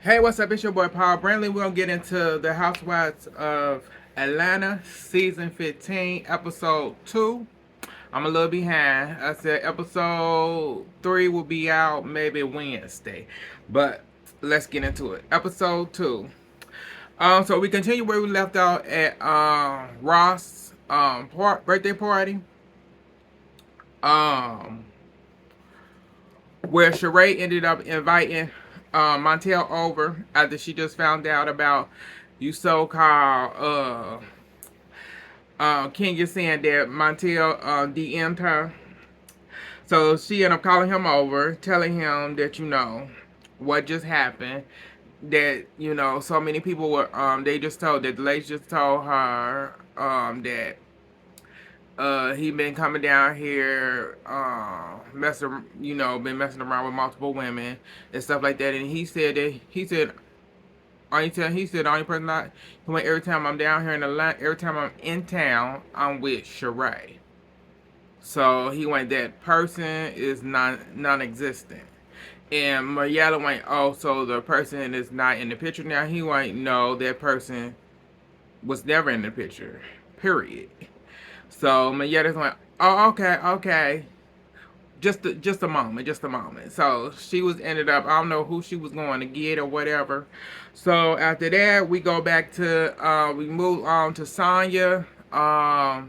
Hey, what's up? It's your boy Paul Brandley. We're gonna get into the Housewives of Atlanta, season 15, episode 2. I'm a little behind. I said episode 3 will be out maybe Wednesday. But let's get into it. Episode 2. So we continue where we left out at Ross birthday party. Um where Sheree ended up inviting Montel over after she just found out about you so-called Kenya saying that Montel DM'd her. So she ended up calling him over, telling him that what just happened. That so many people were they just told that the lady just told her that he been coming down here, been messing around with multiple women and stuff like that. And he said the only person every time I'm down here in Atlanta, every time I'm in town, I'm with Sheree. So he went that person is non-existent. And Mariella went, oh, so the person is not in the picture now. He went, no, that person was never in the picture. Period. So Mayetta's like, oh, okay, okay. Just a moment, just a moment. So she was ended up, I don't know who she was going to get or whatever. So after that, we go back to, we move on to Sonya, uh,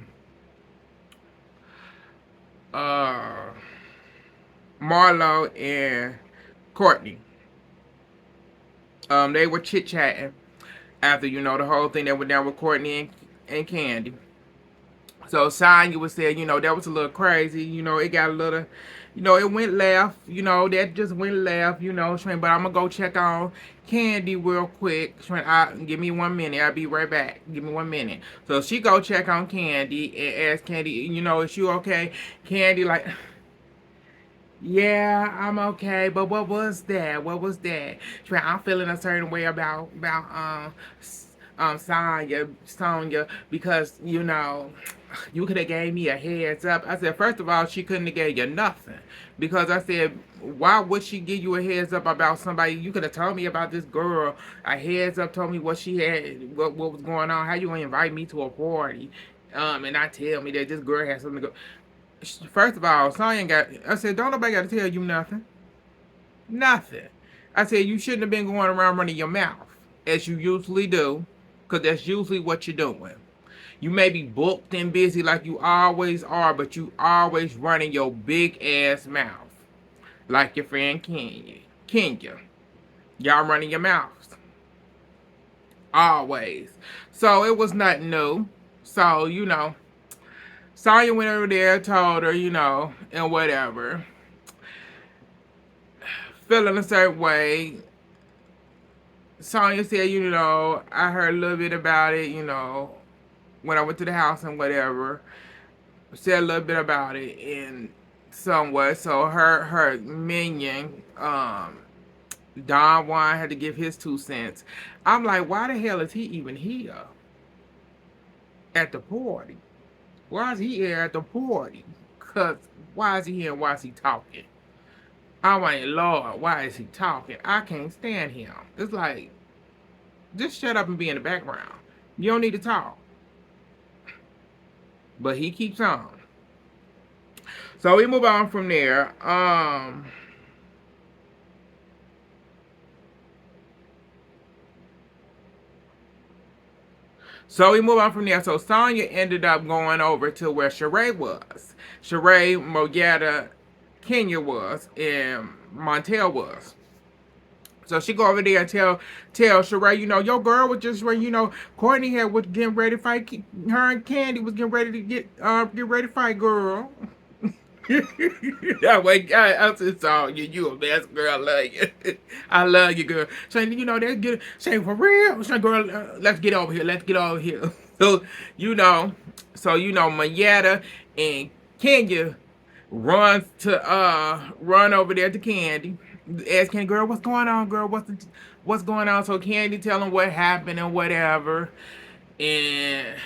Marlo, and Courtney. They were chit chatting after the whole thing that went down with Courtney and Candy. So Sonya was saying, that was a little crazy. It got a little, it went left. That just went left. But I'm gonna go check on Candy real quick. Give me 1 minute. I'll be right back. Give me 1 minute. So she go check on Candy and ask Candy, is you okay? Candy like, yeah, I'm okay. But what was that? What was that? I'm feeling a certain way about Sonya, because you could have gave me a heads up. I said, first of all, she couldn't have gave you nothing, because I said, why would she give you a heads up about somebody? You could have told me about this girl. A heads up, told me what she had, what was going on. How you gonna invite me to a party, and not tell me that this girl has something to go. First of all, Sonya got. I said, don't nobody got to tell you nothing. Nothing. I said, you shouldn't have been going around running your mouth as you usually do, because that's usually what you're doing. You may be booked and busy like you always are, but you always running your big ass mouth. Like your friend Kenya. Kenya. Y'all running your mouths. Always. So it was nothing new. So, Sonya went over there, told her, and whatever. Feeling a certain way. Sonya said, I heard a little bit about it, when I went to the house and whatever. Said a little bit about it and somewhat. So her minion, Don Juan, had to give his 2 cents. I'm like, why the hell is he even here at the party? Why is he here at the party? Cause why is he here and why is he talking? I'm like, Lord, why is he talking? I can't stand him. It's like, just shut up and be in the background. You don't need to talk. But he keeps on. So we move on from there. So we move on from there. So Sonya ended up going over to where Sheree was. Sheree, Mogetta, Kenya was, and Montel was. So she go over there and tell Sheree, your girl was just when Courtney had was getting ready to fight. Her and Candy was getting ready to get ready to fight, girl. Yeah, wait, I'm so sorry. You a best girl. I love you. I love you, girl. Saying, that's good. Saying for real. Saying, girl, let's get over here. Let's get over here. So, Mayetta and Kenya run over there to Candy. Ask Candy, girl, what's going on, girl? What's going on? So Candy tell them what happened and whatever. And,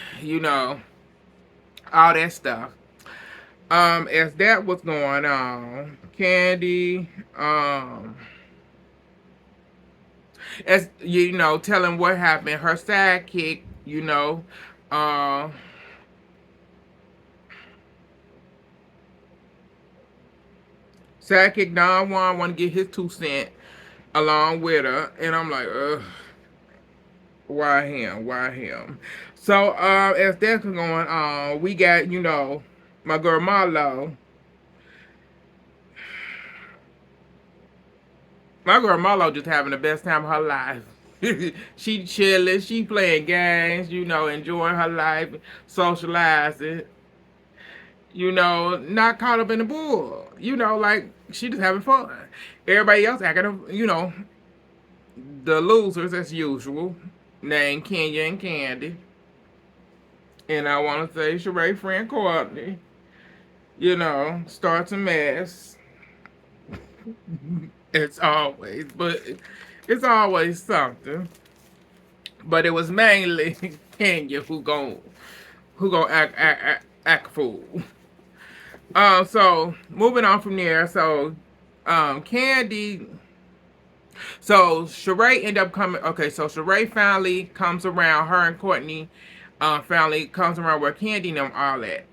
all that stuff. As that was going on, Candy, As you know, telling what happened. Her sidekick, you know, uh, sidekick Don Juan want to get his 2 cents along with her, and I'm like, ugh, why him? Why him? So, as that's going on, we got, you know, my girl Marlo. My girl Marlo just having the best time of her life. She chilling, she playing games, you know, enjoying her life, socializing, you know, not caught up in the bull. You know, like she just having fun. Everybody else acting, you know, the losers as usual, named Kenya and Candy. And I want to say Sheree friend Courtney, you know, starts a mess. It's always, but it's always something. But it was mainly Kenya who gon' act a fool. So moving on from there, so Candy, so Sheree ended up coming. Okay, so Sheree finally comes around. Her and Courtney, finally comes around where Candy and them all at.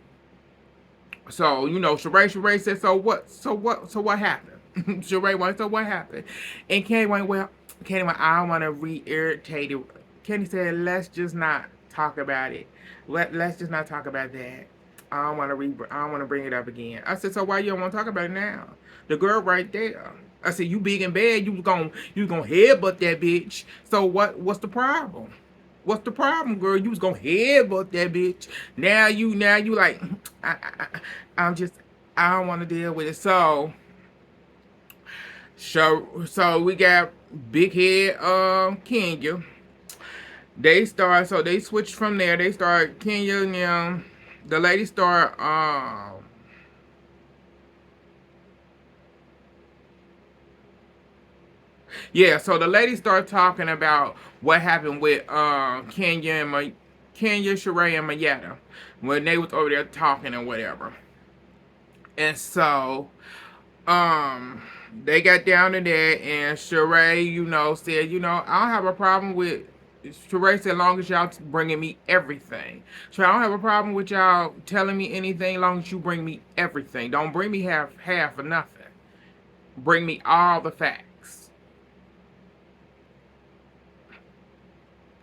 So you know, Sheree said, so what happened? Sheree went, so what happened? And Candy went, well, Candy went, I don't want to re-irritate it. Candy said, let's just not talk about it. Let's just not talk about that. I don't want to bring it up again. I said, so why you don't want to talk about it now? The girl right there. I said, you big and bad. You was gonna headbutt that bitch. So what's the problem? What's the problem, girl? You was gonna headbutt that bitch. Now you like, I'm just, I don't want to deal with it. So we got big head, Kenya. So they switched from there. They start Kenya and the lady start, yeah, so the lady started talking about what happened with Kenya, Sheree, and Mayetta when they was over there talking and whatever. And so um they got down to that, and Sheree, you know, said, you know, I don't have a problem with. Sheree said, long as y'all bringing me everything. So I don't have a problem with y'all telling me anything, long as you bring me everything. Don't bring me half or nothing. Bring me all the facts.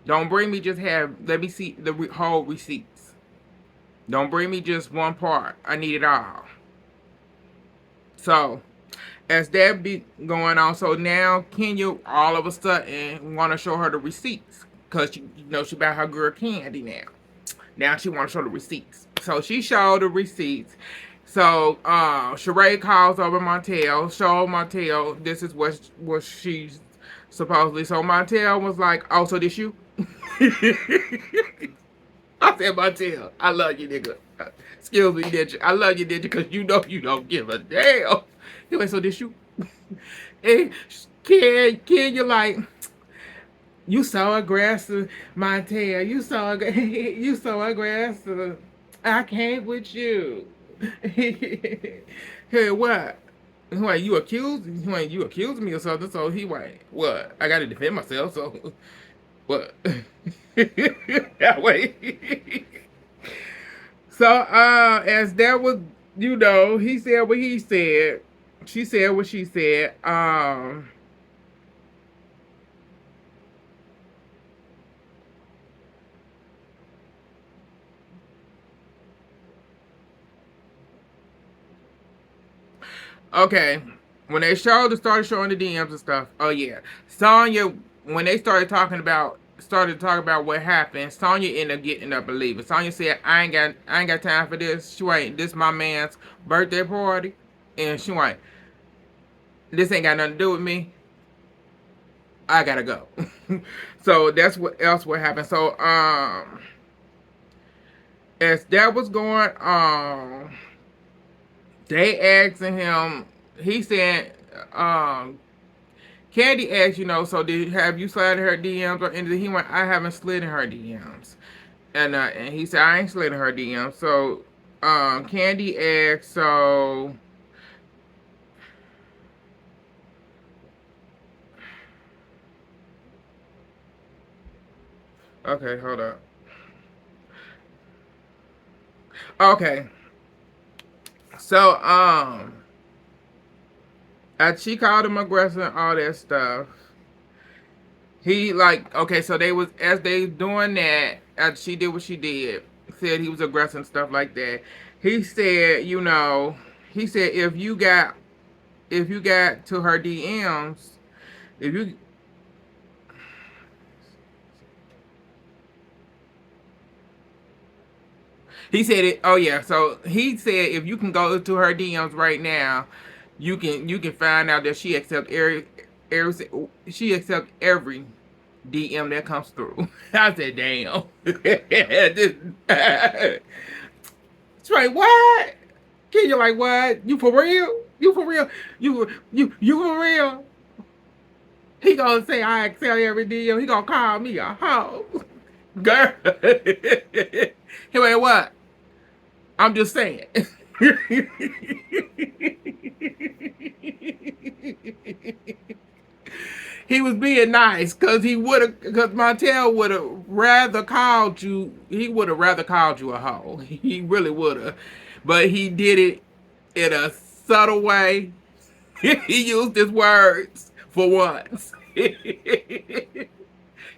Don't bring me just have. Let me see the whole receipts. Don't bring me just one part. I need it all. So as that be going on, so now Kenya all of a sudden want to show her the receipts because you know she bought her girl Candy now. Now she want to show the receipts. So she showed the receipts. So Sheree calls over Montel, show Montel this is what she's supposedly. So Montel was like, "Oh, so this you?" I said, Montel, I love you, nigga. Excuse me, Ninja. I love you, Ninja, because you know you don't give a damn. He went, so this you? And you're like, you so aggressive, Montel. You so aggressive. I can't with you. Hey, what? What, you accused me or something, so he went, what? I gotta defend myself, so what? Yeah, wait. So, as that was, you know, he said what he said. She said what she said. Okay. When they started showing the DMs and stuff. Oh yeah, Sonya. When they started talking about what happened, Sonya ended up getting up and leaving. Sonya said, I ain't got time for this. She ain't. This my man's birthday party, and she ain't. This ain't got nothing to do with me. I gotta go. So that's what happened. So as that was going on, they asking him. He said, Candy asked, you know, so have you slid in her DMs or anything? He went, I haven't slid in her DMs, and he said I ain't slid in her DMs. So Candy asked, so Okay, hold up. Okay, so she called him aggressive and all that stuff. He like okay, so they was as they doing that, as she did what she did, said he was aggressive and stuff like that. He said, he said if you got to her DMs, if you he said it. Oh yeah, so he said if you can go to her DMs right now, you can find out that every she accept every DM that comes through. I said, damn. Straight what? Kid, you like what? You for real? You for real? You for real? He gonna say I excel every DM. He gonna call me a hoe, girl. He like what? I'm just saying. He was being nice because because Montel would have rather called you. He would have rather called you a hoe. He really would have, but he did it in a subtle way. He used his words for once.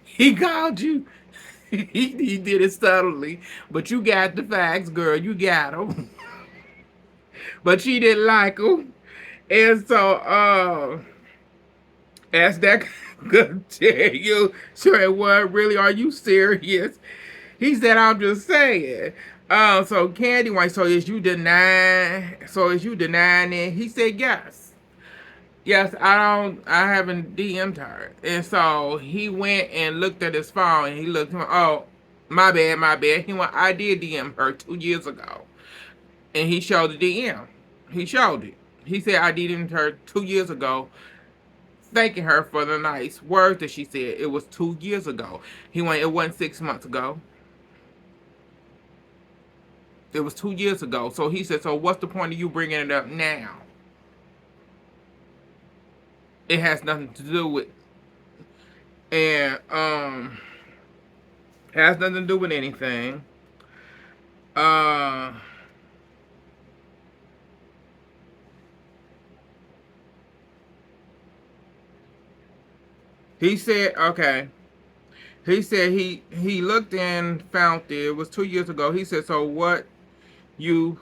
He called you. He did it subtly, but you got the facts, girl. You got them. But she didn't like them, and so as that could tell you, sure what? Really, are you serious? He said, I'm just saying. So Candy White, so is you denying? So is you denying it? He said yes. Yes, I haven't DM'd her. And so he went and looked at his phone and he looked, oh, my bad, my bad. He went, I did DM her 2 years ago. And he showed the DM. He showed it. He said, I DM'd her 2 years ago, thanking her for the nice words that she said. It was 2 years ago. He went, it wasn't 6 months ago. It was 2 years ago. So he said, so what's the point of you bringing it up now? It has nothing to do with, and has nothing to do with anything. Uh, he said, okay. He said he looked and found it. It was 2 years ago. He said, so what you?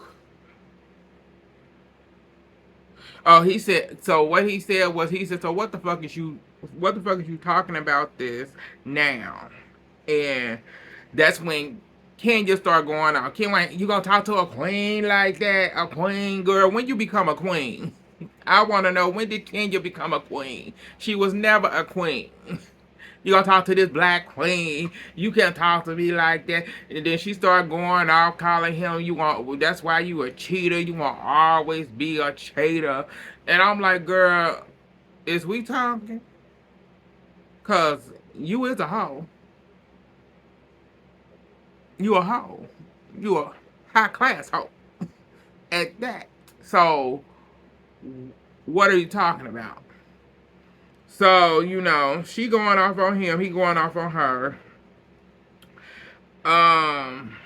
Oh, he said. So what he said was, he said, so what the fuck is you? What the fuck is you talking about this now? And that's when Ken just start going out. Ken, like, you gonna talk to a queen like that? A queen, girl? When you become a queen? I want to know, when did Kenya become a queen? She was never a queen. You gonna talk to this black queen? You can't talk to me like that. And then she started going off, calling him. You want? That's why you a cheater. You want to always be a cheater. And I'm like, girl, is we talking? Cause you is a hoe. You a hoe. You a high class hoe at that. So what are you talking about? So, she going off on him, he going off on her. Um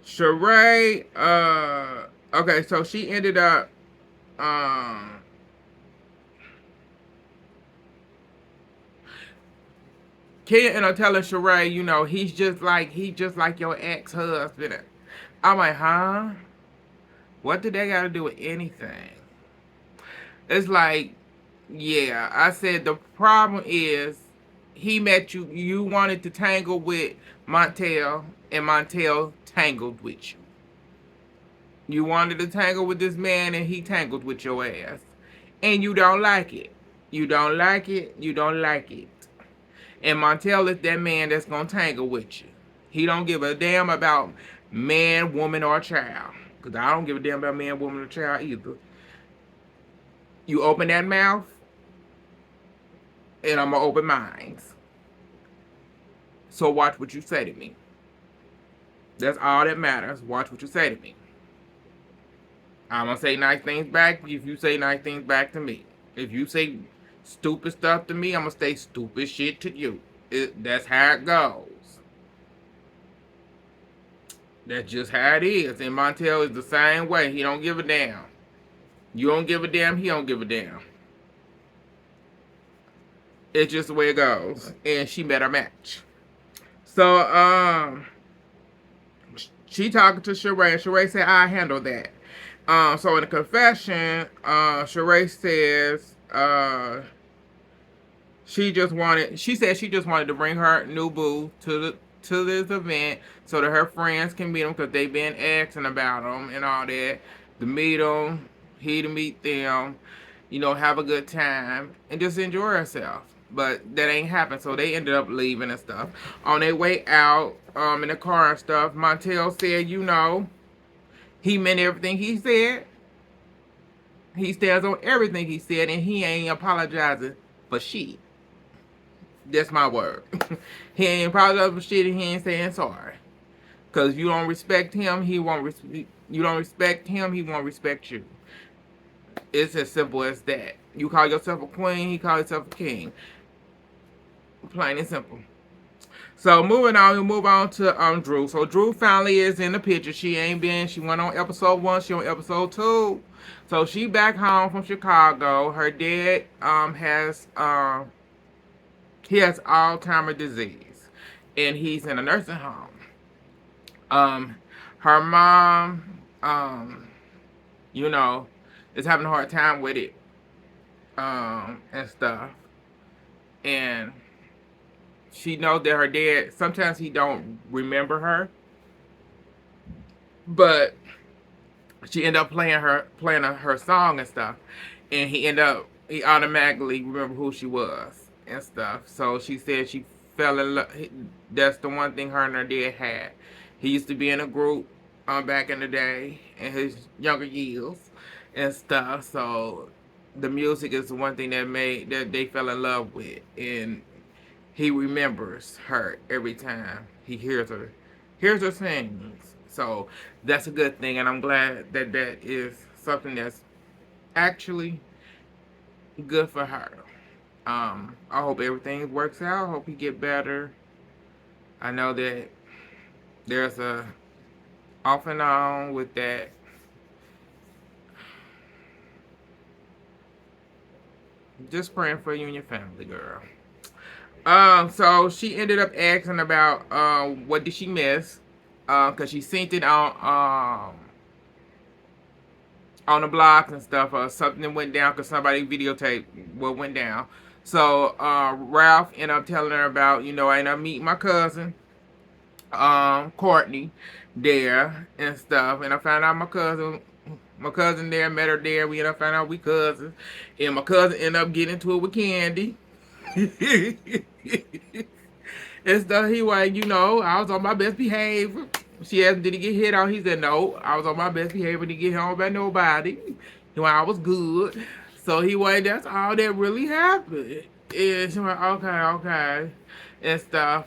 Sheree, okay, so she ended up um Ken ended up telling Sheree, he just like your ex-husband. I'm like, huh? What did they gotta do with anything? It's like, yeah, I said the problem is he met you. You wanted to tangle with Montel, and Montel tangled with you. You wanted to tangle with this man, and he tangled with your ass. And you don't like it. You don't like it. You don't like it. And Montel is that man that's gonna tangle with you. He don't give a damn about man, woman, or child. Cause I don't give a damn about man, woman, or child either. You open that mouth, and I'm gonna open mine. So watch what you say to me. That's all that matters. Watch what you say to me. I'm gonna say nice things back if you say nice things back to me. If you say Stupid stuff to me, I'm gonna say stupid shit to you. That's how it goes. That's just how it is. And Montel is the same way. He don't give a damn. You don't give a damn, he don't give a damn. It's just the way it goes. And she met her match. So, she talking to Sheree. Sheree said, I handle that. So in the confession, Sheree says, she said she just wanted to bring her new boo to this event so that her friends can meet them because they've been asking about them and all that. To meet them, he to meet them, have a good time and just enjoy herself. But that ain't happened, so they ended up leaving and stuff. On their way out, in the car and stuff, Montel said, he meant everything he said. He stands on everything he said, and he ain't apologizing for shit. That's my word. He ain't apologizing for shit, and he ain't saying sorry. Cause if you don't respect him, he won't. You don't respect him, he won't respect you. It's as simple as that. You call yourself a queen, he call himself a king. Plain and simple. So moving on, we move on to Drew. So Drew finally is in the picture. She went on episode 1, she on episode 2. So she back home from Chicago. Her dad he has Alzheimer's disease. And he's in a nursing home. Her mom, is having a hard time with it. And stuff. And she knows that her dad, sometimes he don't remember her, but she ended up playing her song and stuff, and he automatically remembered who she was and stuff. So she said she fell in love. That's the one thing her and her dad had. He used to be in a group back in the day in his younger years and stuff. So the music is the one thing that they fell in love with, and he remembers her every time he hears her sing. So that's a good thing, and I'm glad that is something that's actually good for her. I hope everything works out. I hope he get better. I know that there's a off and on with that. Just praying for you and your family, girl. So she ended up asking about what did she miss? Cause she seen it on the blogs and stuff. Something went down because somebody videotaped what went down. So Ralph ended up telling her about, I ended up meeting my cousin, Courtney, there and stuff, and I found out my cousin there, met her there. We ended up finding out we cousins, and my cousin ended up getting into it with Candy. And stuff. He was like, I was on my best behavior. She asked him, did he get hit on? He said, no, I was on my best behavior. Didn't get hit on by nobody. I was good. So he was like, that's all that really happened. And she went, okay. And stuff.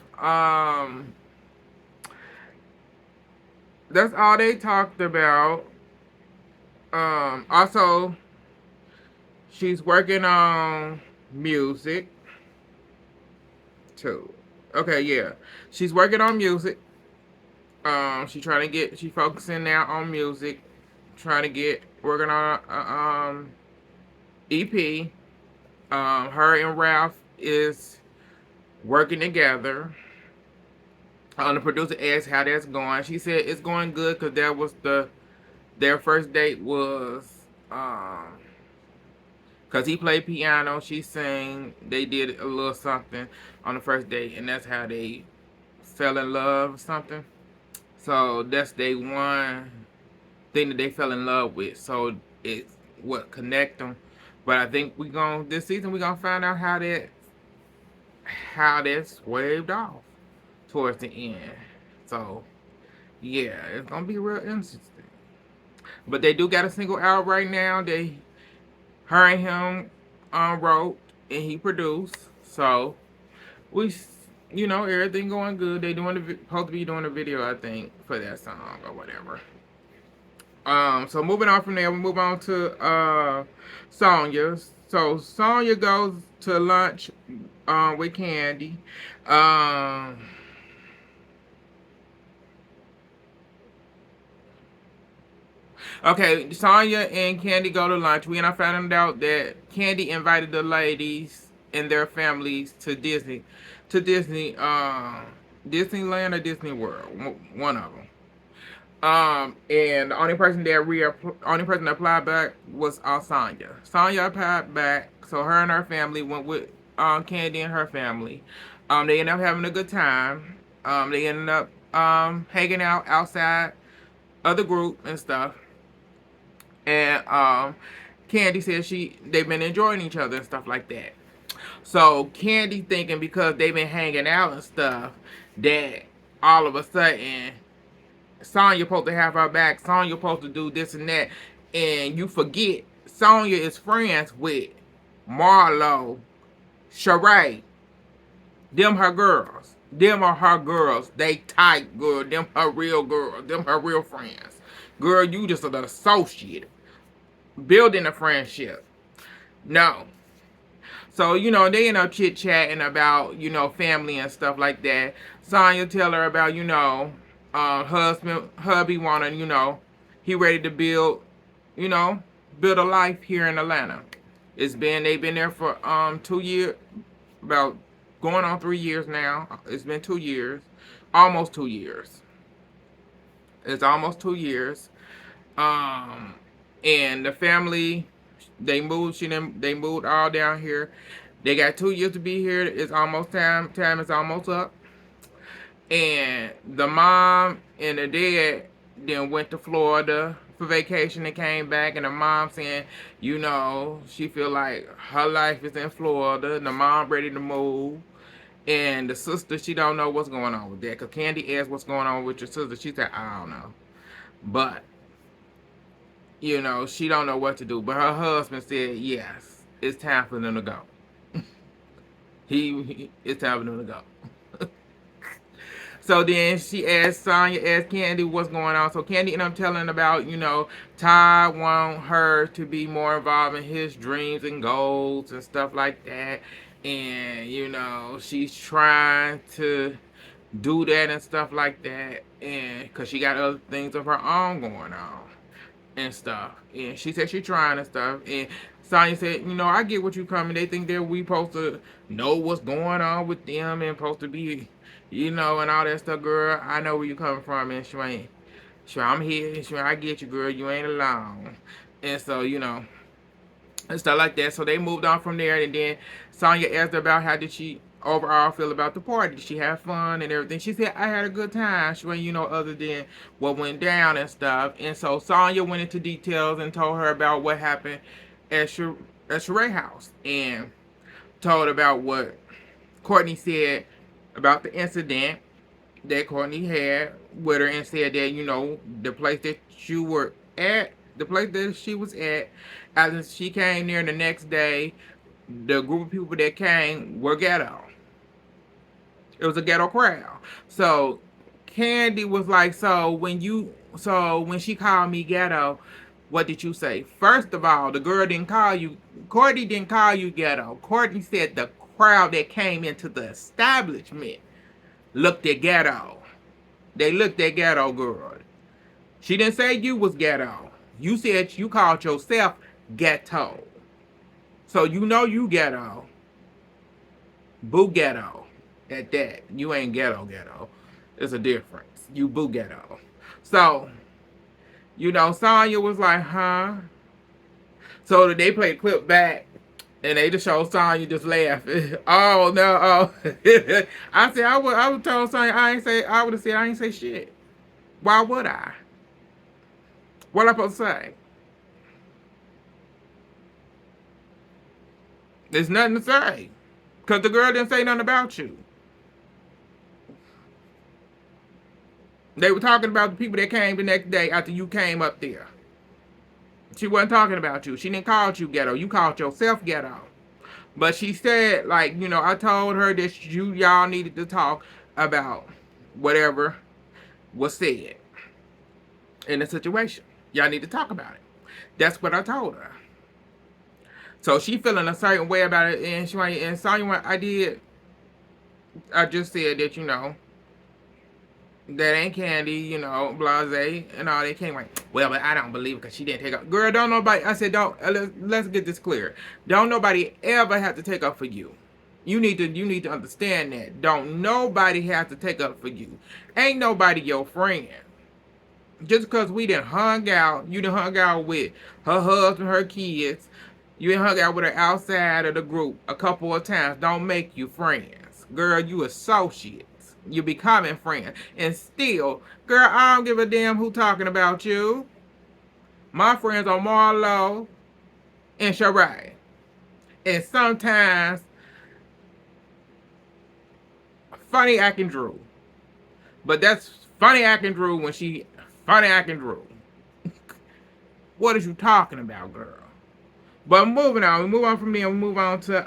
That's all they talked about. Also, she's working on music too. Okay, yeah. She's working on music. She's focusing now on music. Working on EP. Her and Ralph is working together. The producer asked how that's going. She said it's going good because their first date was because he played piano, she sang, they did a little something on the first date, and that's how they fell in love or something. So that's day one thing that they fell in love with. So it's what connect them. But I think this season we're gonna find out how that's waved off towards the end. So yeah, it's gonna be real interesting. But they do got a single out right now. Her and him wrote and he produced. So everything going good. They supposed to be doing a video, I think, for that song or whatever. So moving on from there, we move on to Sonya. So Sonya goes to lunch with Candy. Um, okay, Sonya and Candy go to lunch. We and I found out that Candy invited the ladies and their families to Disney, Disneyland or Disney World, one of them. And the only person that applied back was Sonya. Sonya applied back, so her and her family went with Candy and her family. They ended up having a good time. They ended up hanging out outside of the group and stuff. And Candy said they've been enjoying each other and stuff like that. So Candy thinking because they've been hanging out and stuff that all of a sudden Sonya supposed to have her back. Sonya supposed to do this and that, and you forget Sonya is friends with Marlo, Sheree. Them her girls. Them are her girls. They tight girl. Them her real girls. Them her real friends. Girl, you just an associate. Building a friendship. No. So, they end up chit chatting about, family and stuff like that. Sonya tell her about, hubby wanna, he ready to you know, build a life here in Atlanta. They've been there for 2 years, about going on 3 years now. It's been 2 years. Almost 2 years. It's almost 2 years. Um and the family they moved all down here. They got 2 years to be here. It's almost time is almost up. And the mom and the dad then went to Florida for vacation and came back, and the mom saying, she feel like her life is in Florida and the mom ready to move. And the sister, she don't know what's going on with that. Because Candy asked what's going on with your sister. She said, I don't know. But she don't know what to do. But her husband said, yes, it's time for them to go. It's time for them to go. So then Sonya asked Candy what's going on. So Candy ended up telling about, Ty want her to be more involved in his dreams and goals and stuff like that. And, she's trying to do that and stuff like that. And because she got other things of her own going on and stuff. And she said she's trying and stuff. And Sonya said, I get what you coming. They think that we supposed to know what's going on with them and supposed to be, and all that stuff, girl. I know where you coming from, and I'm here. I get you, girl. You ain't alone. And so, and stuff like that. So they moved on from there, and then Sonya asked her about how did she overall feel about the party. Did she have fun and everything? She said, I had a good time. She went, other than what went down and stuff. And so Sonya went into details and told her about what happened at Sheree house and told about what Courtney said about the incident that Courtney had with her and said that, the place that you were at, the place that she was at, after she came there the next day, the group of people that came were ghetto. It was a ghetto crowd. So Candy was like, so when she called me ghetto, what did you say? First of all, the girl didn't call you, Courtney didn't call you ghetto. Courtney said the crowd that came into the establishment looked at ghetto. They looked at ghetto, girl. She didn't say you was ghetto. You said you called yourself ghetto. So you ghetto. Boo ghetto. At that. You ain't ghetto. There's a difference. You boo ghetto. So, Sonya was like, huh? So they played clip back and they just showed Sonya just laughing. Oh no, oh. I would tell Sonya I would have said I ain't say shit. Why would I? What am I supposed to say? There's nothing to say. Because the girl didn't say nothing about you. They were talking about the people that came the next day after you came up there. She wasn't talking about you. She didn't call you ghetto. You called yourself ghetto. But she said, like, I told her that y'all needed to talk about whatever was said in the situation. Y'all need to talk about it. That's what I told her. So she feeling a certain way about it, and she went and saw you what I did. I just said that that ain't Candy, blase and all. They came like, well, but I don't believe it because she didn't take up. Girl, don't nobody. I said, don't. Let's get this clear. Don't nobody ever have to take up for you. You need to understand that. Don't nobody have to take up for you. Ain't nobody your friend. Just because we done hung out, you done hung out with her husband, her kids, you done hung out with her outside of the group a couple of times, don't make you friends. Girl, you associates. You becoming friends. And still, girl, I don't give a damn who talking about you. My friends are Marlo and Sheree. And sometimes, funny acting Drew. But that's funny acting Drew when she funny acting Drew. What is you talking about, girl? But moving on, we move on from there. We move on to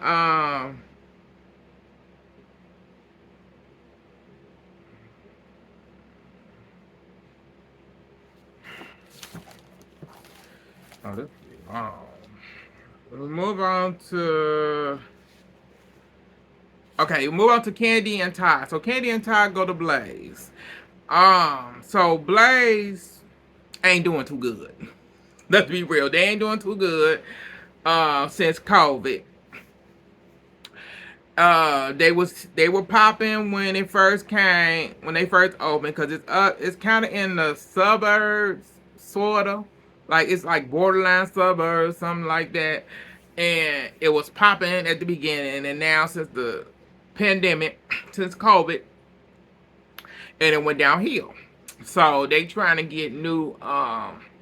oh, this is long. We move on to okay. We move on to Candy and Ty. So Candy and Ty go to Blaze. So Blaze ain't doing too good. Let's be real, they ain't doing too good. Since COVID. They were popping when it first came, when they first opened, because it's kind of in the suburbs, sort of, like it's like borderline suburbs, something like that, and it was popping at the beginning, and now since the pandemic, since COVID, and it went downhill. So they trying to get new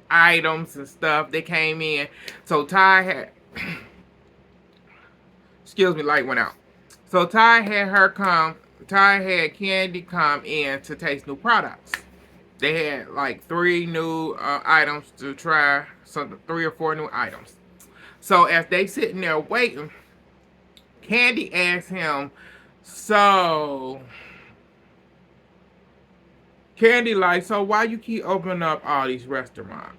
items and stuff. They came in, so Ty had, excuse me, light went out. So Ty had Candy come in to taste new products. They had like 3 new items to try, so 3 or 4 new items. So as they sitting there waiting, Candy asked him, so Candy like, so why you keep opening up all these restaurants?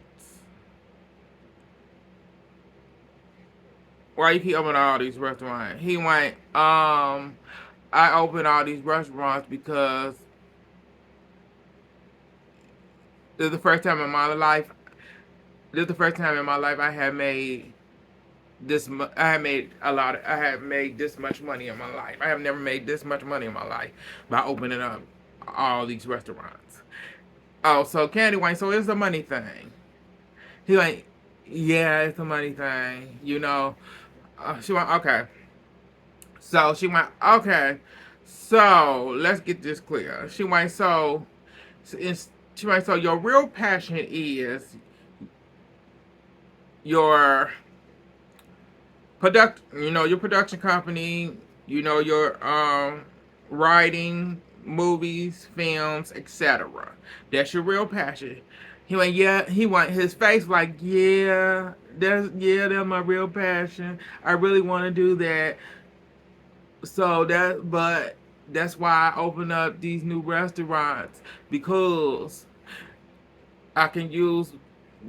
Why you keep opening all these restaurants? He went, I opened all these restaurants because this is the first time in my life. This is the first time in my life I have made this. I have made a lot. I have made this much money in my life. I have never made this much money in my life by opening up all these restaurants. Oh, so Candy Wayne. So it's a money thing. He like, yeah, it's a money thing. She went, okay. So she went, okay. So let's get this clear. She went, so your real passion is your your production company, your writing, movies, films, etc. That's your real passion. He went, yeah. He went, his face like, yeah, that's my real passion. I really want to do that. But that's why I open up these new restaurants, because I can use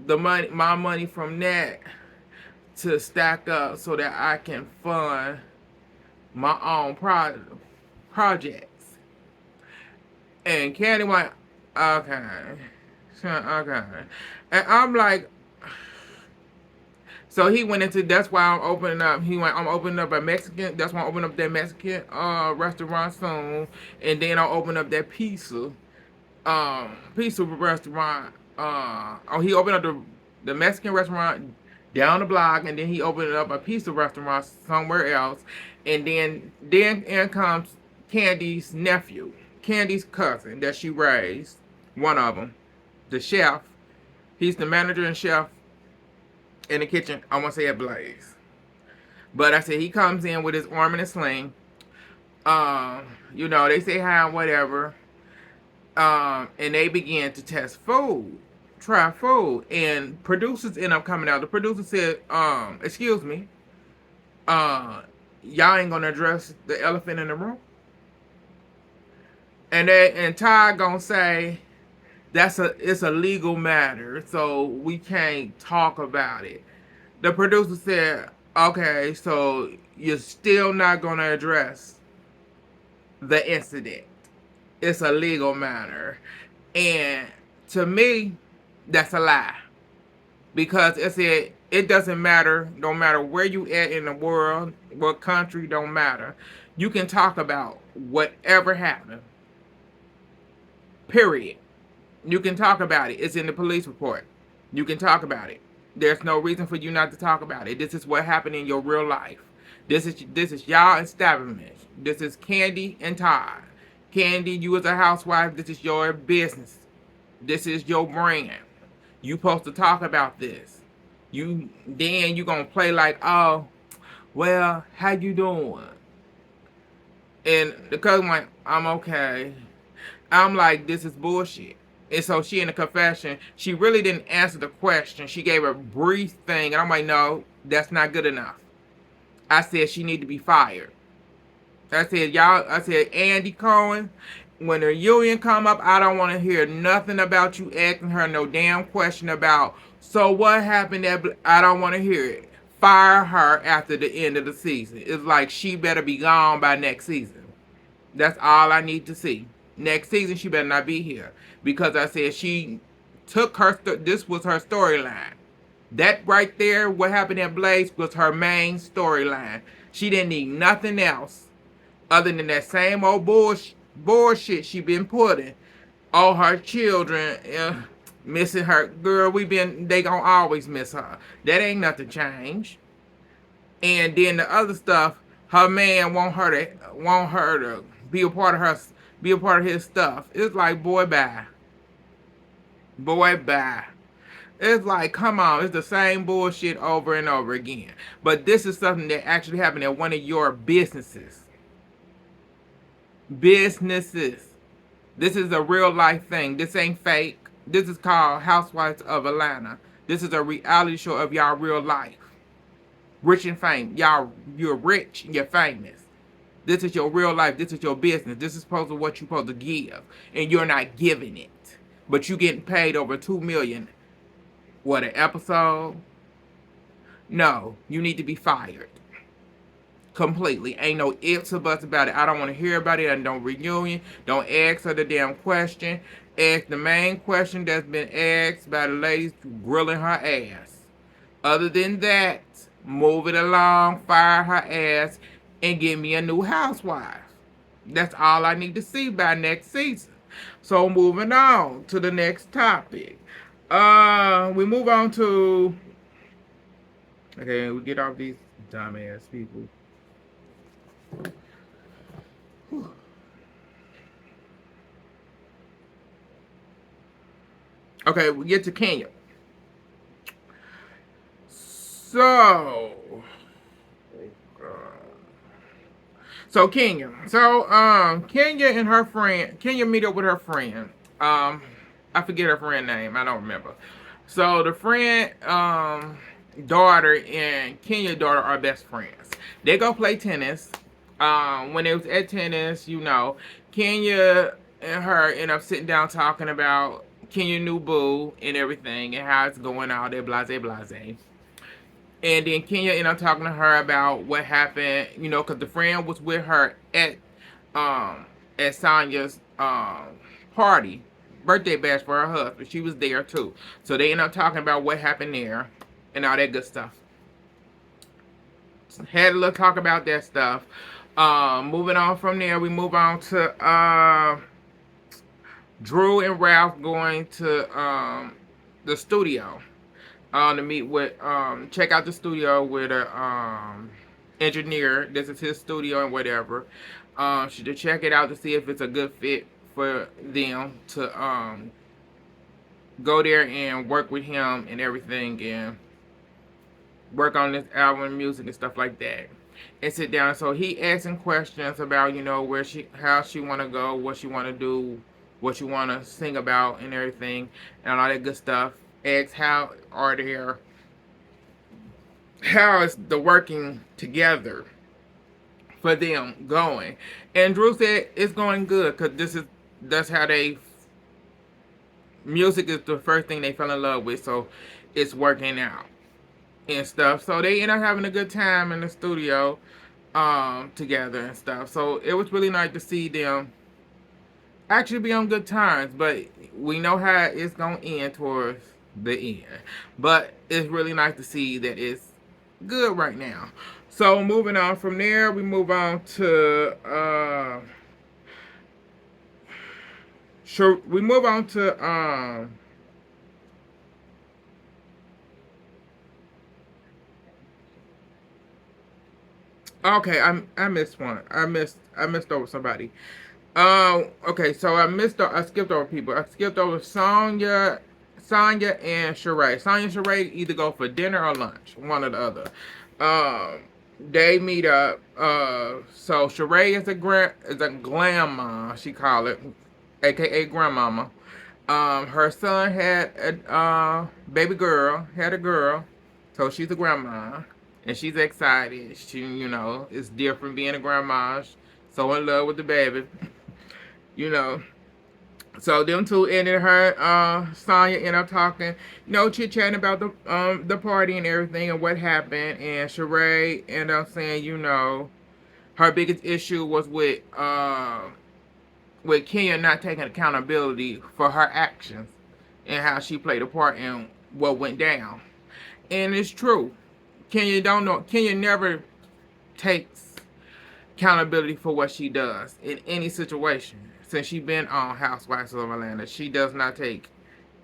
my money from that to stack up so that I can fund my own projects. And Candy went, okay, okay, and I'm like, so he went into, that's why I'm opening up. He went, I'm opening up a Mexican. That's why I'm opening up that Mexican restaurant soon, and then I'll open up that pizza restaurant. He opened up the Mexican restaurant down the block, and then he opened up a pizza restaurant somewhere else, and then in comes Candy's nephew, Candy's cousin that she raised, one of them, the chef. He's the manager and chef in the kitchen. I want to say at Blaze, but I said he comes in with his arm in a sling. They say hi and whatever. And they began to try food, and producers end up coming out. The producer said, excuse me, y'all ain't gonna address the elephant in the room. And Ty gonna say it's a legal matter, so we can't talk about it. The producer said, Okay, so you're still not going to address the incident. It's a legal matter. And to me, that's a lie. Because it doesn't matter, no matter where you at in the world, what country, don't matter. You can talk about whatever happened. Period. You can talk about it. It's in the police report. You can talk about it. There's no reason for you not to talk about it. This is what happened in your real life. This is y'all establishment. This is Candy and Todd. Candy, you as a housewife, this is your business. This is your brand. You supposed to talk about this. You gonna play like, oh, well, how you doing? And the cousin like, I'm okay. I'm like, this is bullshit. And so she in the confession, she really didn't answer the question. She gave a brief thing, and I'm like, no, that's not good enough. I said she need to be fired. I said, Andy Cohen, when the union come up, I don't want to hear nothing about you asking her no damn question about, so what happened that, I don't want to hear it. Fire her after the end of the season. It's like she better be gone by next season. That's all I need to see. Next season, she better not be here. Because I said she took this was her storyline. That right there, what happened at Blaze, was her main storyline. She didn't need nothing else other than that same old bullshit she been putting. All her children missing her. Girl, they gonna always miss her. That ain't nothing changed. And then the other stuff, her man want her to be a part of his stuff. It's like, boy, bye. Boy, bye. It's like, come on, it's the same bullshit over and over again. But this is something that actually happened at one of your businesses. Businesses. This is a real life thing. This ain't fake. This is called Housewives of Atlanta. This is a reality show of y'all real life. Rich and famous. You're rich and you're famous. This is your real life. This is your business. This is supposed to what you're supposed to give. And you're not giving it. But you getting paid over $2 million. What, an episode? No, you need to be fired. Completely. Ain't no ifs or buts about it. I don't want to hear about it. I don't reunion. Don't ask her the damn question. Ask the main question that's been asked by the ladies grilling her ass. Other than that, move it along, fire her ass, and give me a new housewife. That's all I need to see by next season. So moving on to the next topic. We move on to. Okay, we get off these dumbass people. Whew. Okay, we get to Kenya. So Kenya. Kenya and her friend. Kenya meet up with her friend. I forget her friend name. I don't remember. So the friend, daughter and Kenya's daughter are best friends. They go play tennis. When they was at tennis, Kenya and her end up sitting down talking about Kenya new boo and everything and how it's going all that blase blase. And then Kenya ended up talking to her about what happened, because the friend was with her at Sonya's party, birthday bash for her husband. She was there too. So they ended up talking about what happened there and all that good stuff. Had a little talk about that stuff. Moving on from there, we move on to Drew and Ralph going to the studio. To meet with check out the studio with a engineer. This is his studio and whatever. To check it out to see if it's a good fit for them to go there and work with him and everything and work on this album, music and stuff like that. And sit down. So he asking questions about how she want to go, what she want to do, what you want to sing about and everything and all that good stuff. Asks how is the working together for them going. And Drew said it's going good because that's how music is the first thing they fell in love with, so it's working out. and stuff. So they end up having a good time in the studio together and stuff. So it was really nice to see them actually be on good terms, but we know how it's gonna end towards the end. But it's really nice to see that it's good right now. So moving on from there, we move on to sure we move on to okay, I missed one. I missed over somebody. Okay, so I skipped over people. I skipped over Sonya and Sheree. Sonya and Sheree either go for dinner or lunch, one or the other. Um, they meet up. So Sheree is a grandma, she call it, aka grandmama. Her son had a baby girl, had a girl, so she's a grandma, and she's excited. She, it's different being a grandma. So in love with the baby, you know. So them two ended her, Sonya ended up talking, chit chatting about the party and everything and what happened. And Sheree ended up saying, her biggest issue was with Kenya not taking accountability for her actions and how she played a part in what went down. And it's true. Kenya never takes accountability for what she does in any situation. Since she's been on Housewives of Atlanta, she does not take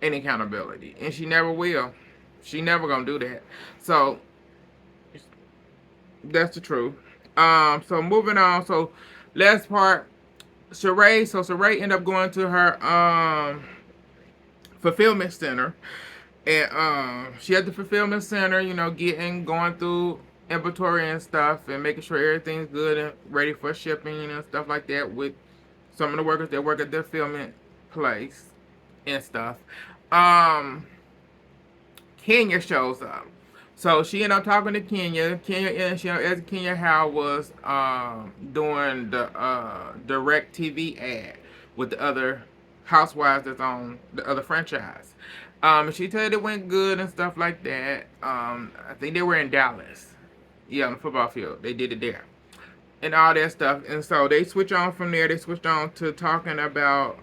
any accountability, and she never will. She never gonna do that. So that's the truth. So moving on. So last part, Sheree. So Sheree ended up going to her fulfillment center, and she had the fulfillment center, going through inventory and stuff and making sure everything's good and ready for shipping and stuff like that with some of the workers that work at the fulfillment place and stuff. Um, Kenya shows up. So she ended up talking to Kenya. And she as Kenya Howe was doing the direct TV ad with the other housewives that's on the other franchise. She said it went good and stuff like that. I think they were in Dallas. Yeah, on the football field. They did it there. And all that stuff. And so they switch on from there. They switched on to talking about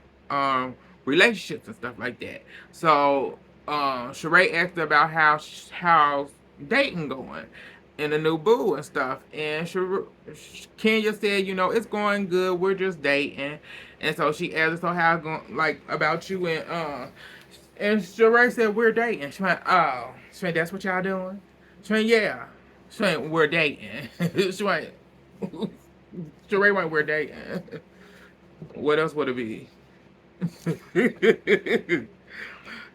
relationships and stuff like that. So Sheree asked about how's dating going and the new boo and stuff. And Kenya said, it's going good. We're just dating. And so she asked, so how's going, like, about you and Sheree said, we're dating. She went, oh. She went, that's what y'all doing? She went, yeah. She went, we're dating. She went, Sheree went, we're dating. What else would it be?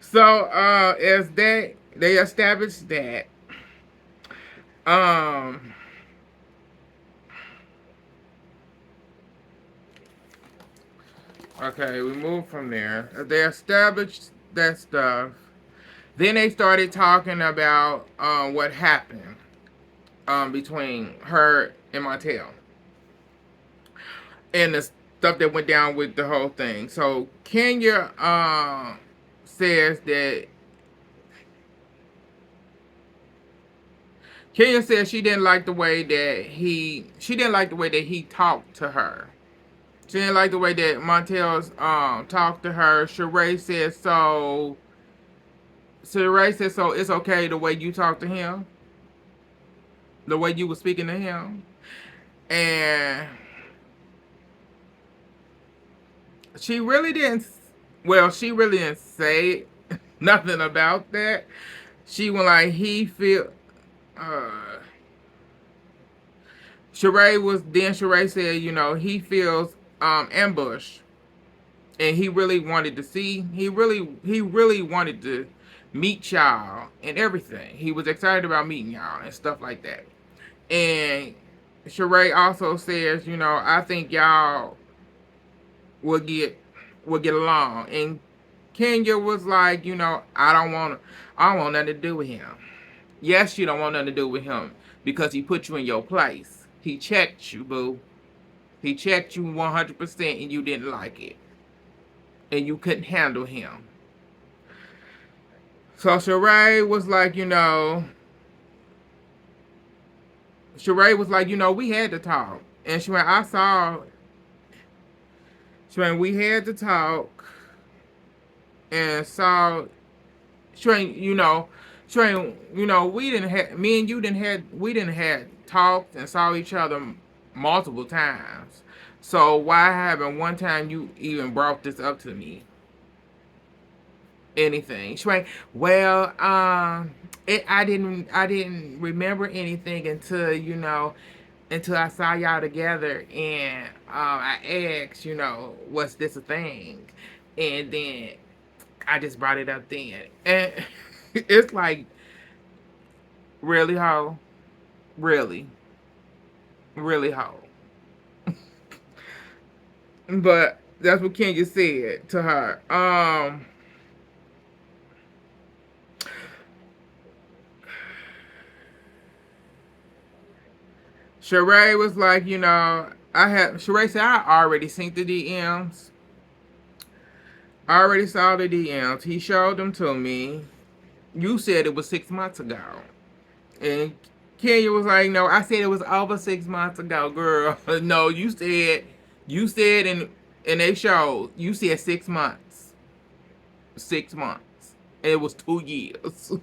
So, as they established that, um, okay, we moved from there. They established that stuff. Then they started talking about what happened between her and Montel and the stuff that went down with the whole thing. So Kenya says that Kenya says she didn't like the way that he talked to her. She didn't like the way that Montel's talked to her. Sheree said so it's okay the way you talk to him, the way you were speaking to him. And she really didn't say nothing about that. She went like uh Sheree said, he feels ambushed, and he really wanted to meet y'all and everything. He was excited about meeting y'all and stuff like that. And Sheree also says, I think y'all will get along. And Kenya was like, I don't want nothing to do with him. Yes, you don't want nothing to do with him because he put you in your place. He checked you, boo. He checked you 100% and you didn't like it. And you couldn't handle him. So Sheree was like, Sheree was like, we had to talk. And she went, I saw, she went, we had to talk and saw, she went, she went, we didn't have, me and you didn't have, we didn't have talked and saw each other multiple times. So why haven't one time you even brought this up to me? Anything. She went, well, I didn't remember anything until, until I saw y'all together and I asked, was this a thing? And then I just brought it up then. And it's like, really, ho? Really? Really, ho? But that's what Kenya said to her. Sheree was like, Sheree said, I already seen the DMs. I already saw the DMs. He showed them to me. You said it was 6 months ago. And Kenya was like, no, I said it was over 6 months ago, girl. No, you said, and they showed, you said 6 months. 6 months. And it was 2 years.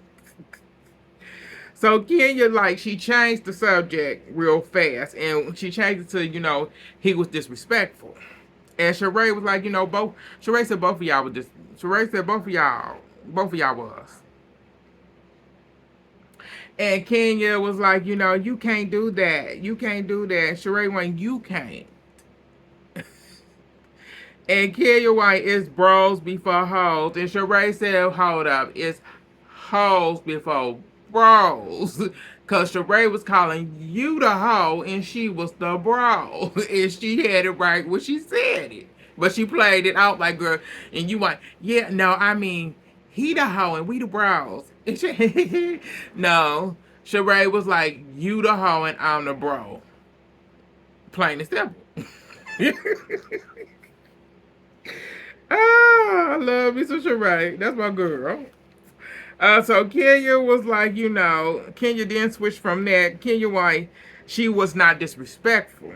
So Kenya, like, she changed the subject real fast, and she changed it to, he was disrespectful. And Sheree was like, both. Sheree said both of y'all was Sheree said both of y'all was. And Kenya was like, you can't do that. You can't do that. Sheree went, you can't. And Kenya White is bros before hoes. And Sheree said, hold up, it's hoes before bros. Because Sheree was calling you the hoe and she was the bro. And she had it right when she said it. But she played it out like, girl, and you went, yeah, no, I mean, he the hoe and we the bros. No, Sheree was like, you the hoe and I'm the bro. Plain and simple. I love me some Sheree. That's my girl. So Kenya was like, Kenya didn't switch from that. Kenya White, she was not disrespectful.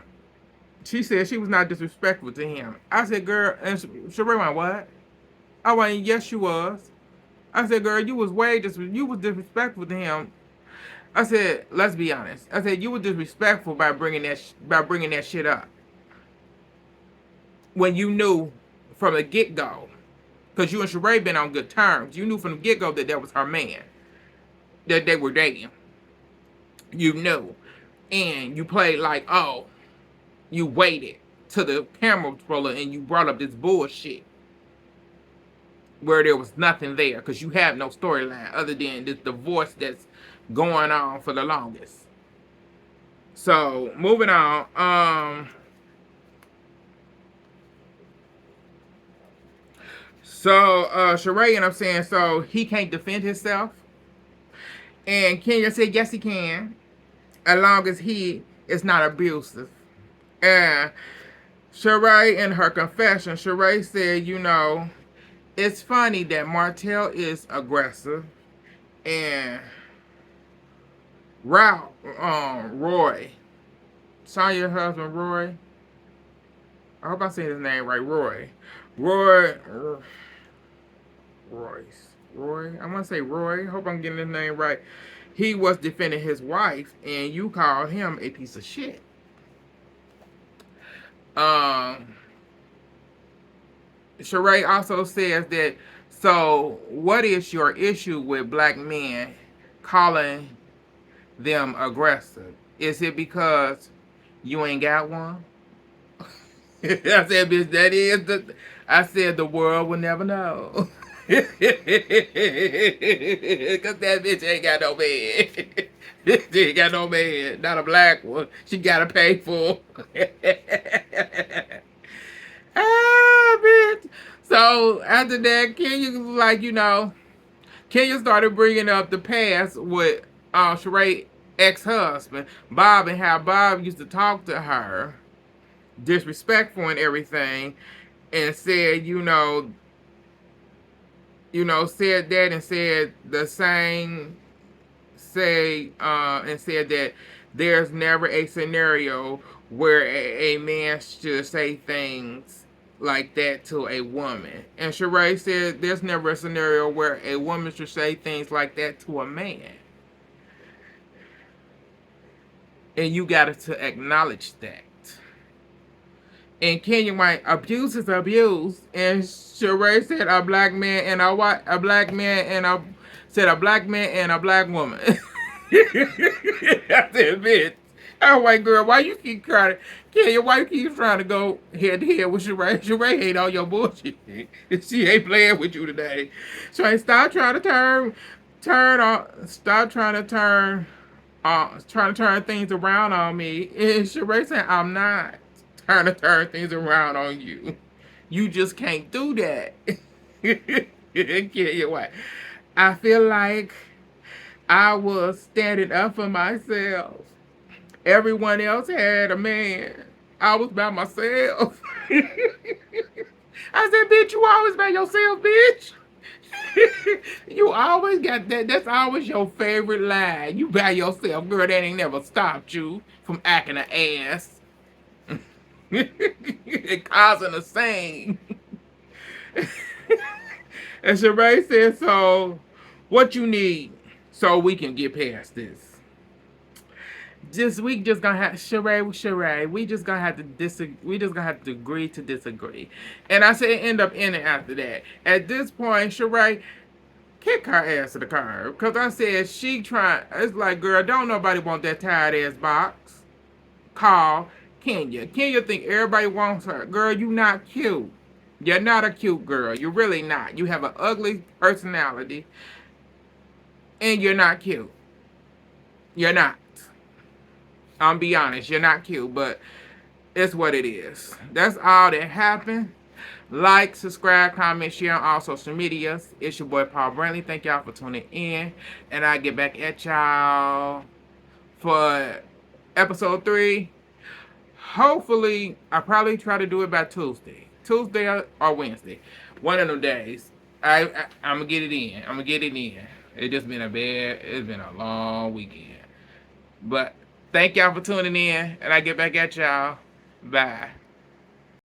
She said she was not disrespectful to him. I said, girl, and Sheree went, what? I went, yes, you was. I said, girl, you was you was disrespectful to him. I said, let's be honest. I said, you were disrespectful by bringing that shit up when you knew from the get go, because you and Sheree been on good terms. You knew from the get go that was her man, that they were dating. You knew, and you played like, oh, you waited to the camera roller and you brought up this bullshit where there was nothing there because you have no storyline other than this divorce that's going on for the longest. So moving on. Sheree and I'm saying, so he can't defend himself. And Kenya said, yes, he can, as long as he is not abusive. And Sheree, in her confession, Sheree said, it's funny that Martell is aggressive and Roy, Sonya's husband, Roy. I hope I said his name right, Roy. Roy. I want to say Roy. Hope I'm getting his name right. He was defending his wife, and you called him a piece of shit. Sheree also says that, so what is your issue with black men calling them aggressive? Is it because you ain't got one? I said, bitch, I said the world will never know. Because that bitch ain't got no man. She ain't got no man, not a black one. She gotta pay for. Ah, bitch. So after that, Kenya was like, Kenya started bringing up the past with Sheree ex-husband, Bob, and how Bob used to talk to her, disrespectful and everything, and said, said that and said the same, and said that There's never a scenario where a man should say things like that to a woman. And Sheree said there's never a scenario where a woman should say things like that to a man. And you got to acknowledge that. And Kenya White, abuse is abuse. And Sheree said a black man and a black man and a black man and a black woman. I said, bitch. Oh, white girl, why you keep trying to, Kenya, why you keep trying to go head to head with Sheree? Sheree hate all your bullshit. She ain't playing with you today. So stop trying to turn on, stop trying to turn things around on me. And Sheree said, I'm not trying to turn things around on you. You just can't do that. Kenya White. I feel like I was standing up for myself. Everyone else had a man. I was by myself. I said, bitch, you always by yourself, bitch. You always got that. That's always your favorite line. You by yourself, girl. That ain't never stopped you from acting an ass. And causing a scene. And Sheree said, so what you need so we can get past this? We just gonna have Sheree. We just gonna have to disagree. We just gonna have to agree to disagree. And I said end up in it after that. At this point, Sheree, kick her ass to the curb. Cause I said she trying. It's like, girl, don't nobody want that tired ass box. Call Kenya. Kenya think everybody wants her. Girl, you not cute. You're not a cute girl. You're really not. You have an ugly personality. And you're not cute. You're not. I'll be honest, you're not cute, but it's what it is. That's all that happened. Like, subscribe, comment, share on all social medias. It's your boy Paul Brantley. Thank y'all for tuning in. And I get back at y'all for episode 3. Hopefully, I'll probably try to do it by Tuesday. Tuesday or Wednesday. One of them days. I'm going to get it in. I'm going to get it in. It's been a long weekend. But thank y'all for tuning in, and I get back at y'all. Bye.